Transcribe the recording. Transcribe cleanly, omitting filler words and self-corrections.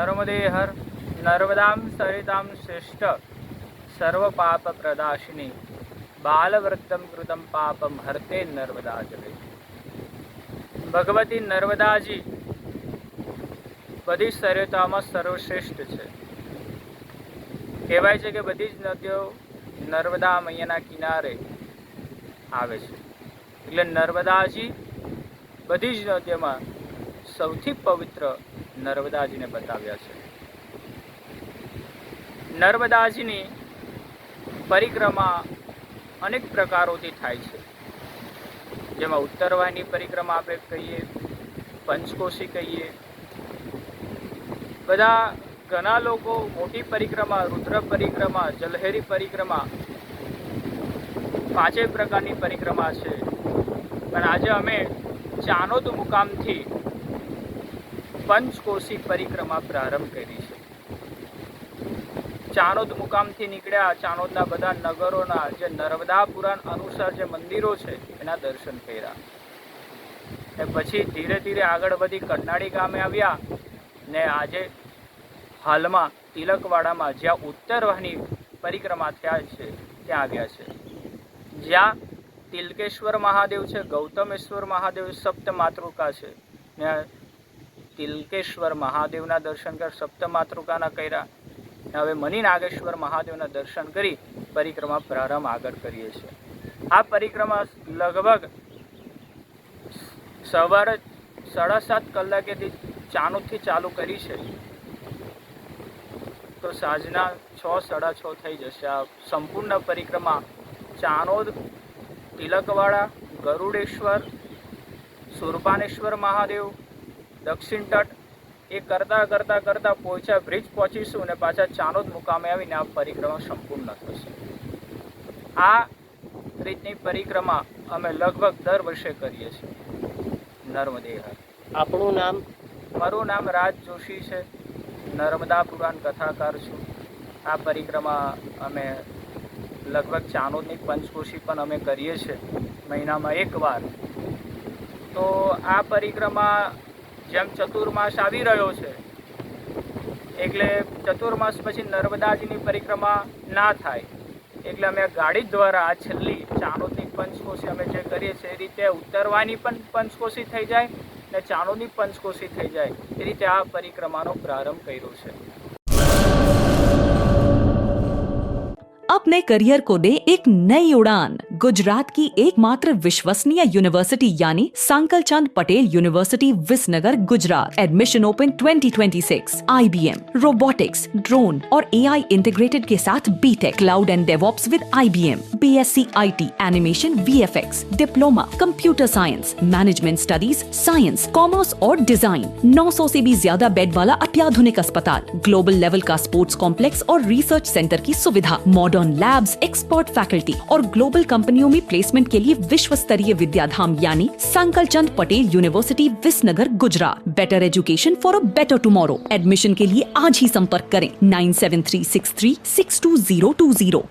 नर्मदे हर नर्मदां सरितां श्रेष्ठ सर्वपापप्रदाशिनी बालवृत्तं कृतं पापम हरते नर्मदा जले। ભગવતી નર્મદાજી બધી સરિતામાં સર્વશ્રેષ્ઠ છે। કહેવાય છે કે બધી જ નદીઓ નર્મદા મૈયાના કિનારે આવે છે, એટલે નર્મદાજી બધી જ નદીઓમાં સૌથી પવિત્ર નર્મદાજીને બતાવ્યા છે। નર્મદાજીની પરિક્રમા અનેક પ્રકારોથી થાય છે, જેમાં ઉત્તરવાહિની પરિક્રમા આપણે કહીએ, પંચકોશી કહીએ, બધા ઘણા લોકો મોટી પરિક્રમા, રુદ્ર પરિક્રમા, જલહેરી પરિક્રમા, 5 પ્રકારની પરિક્રમા છે। પણ આજે અમે ચાનોદ મુકામથી પંચકોશી પરિક્રમા પ્રારંભ કરી છે। ચાનોદ મુકામથી નીકળ્યા, ચાનોદના બધા નગરોના જે નર્મદા પુરાણ અનુસાર જે મંદિરો છે એના દર્શન કર્યા, ને પછી ધીરે ધીરે આગળ વધી કડનાળી ગામે આવ્યા, ને આજે હાલમાં તિલકવાડામાં જ્યાં ઉત્તરવાહિની પરિક્રમા થયા છે ત્યાં આવ્યા છે, જ્યાં તિલકેશ્વર મહાદેવ છે, ગૌતમેશ્વર મહાદેવ સપ્ત માતૃકા છે, ને તિલકેશ્વર મહાદેવના દર્શન કર સપ્ત માતૃકાના કર્યા। હવે મણિનાગેશ્વર મહાદેવના દર્શન કરી પરિક્રમા પ્રારંભ આગળ કરીએ છીએ। આ પરિક્રમા લગભગ સવારે 7:30 કલાકેથી ચાનોદથી ચાલુ કરી છે, તો સાંજના 6, 6:30 થઈ જશે। આ સંપૂર્ણ પરિક્રમા ચાનોદ, તિલકવાડા, ગરુડેશ્વર, સુરપાનેશ્વર મહાદેવ, દક્ષિણ તટ એ કરતાં પહોંચ્યા બ્રિજ પહોંચીશું અને પાછા ચાનોદ મુકામે આવીને આ પરિક્રમા સંપૂર્ણ થશે। આ રીતની પરિક્રમા અમે લગભગ દર વર્ષે કરીએ છીએ। નર્મદે હર। આપણું નામ? મારું નામ રાજ જોશી છે, નર્મદા પુરાણ કથાકાર છું। આ પરિક્રમા અમે લગભગ ચાનોદની પંચકોશી પણ અમે કરીએ છીએ મહિનામાં એકવાર। તો આ પરિક્રમા જેમ ચતુર્માસ આવી રહ્યો છે એટલે ચતુર્માસ પછી નર્મદાજીની પરિક્રમા ના થાય, એટલે અમે ગાડી દ્વારા આ છેલ્લી ચાનોદની પંચકોશી અમે જે કરીએ છીએ એ રીતે ઉત્તરવાહિની પણ પંચકોશી થઈ જાય ને ચાનોદની પંચકોશી થઈ જાય, એ રીતે આ પરિક્રમાનો પ્રારંભ કર્યો છે। अपने करियर को दे एक नई उड़ान। गुजरात की एकमात्र विश्वसनीय यूनिवर्सिटी यानी Sankal Chand Patel university Visnagar Gujarat. Admission open 2026। IBM, robotics, drone और AI इंटीग्रेटेड के साथ B Tech, cloud and DevOps with IBM, BSc IT, animation, VFX, diploma, computer science, management studies, science, commerce और डिजाइन। 900 से भी ज्यादा बेड वाला अत्याधुनिक अस्पताल, ग्लोबल लेवल का स्पोर्ट्स कॉम्प्लेक्स और रिसर्च सेंटर की सुविधा, मॉडर्न लैब्स, एक्सपर्ट फैकल्टी और ग्लोबल कंपनियों में प्लेसमेंट के लिए विश्व स्तरीय विद्याधाम यानी Sankal Chand Patel university Visnagar Gujarat. Better education for a better tomorrow. Admission के लिए आज ही संपर्क करें 9736362020।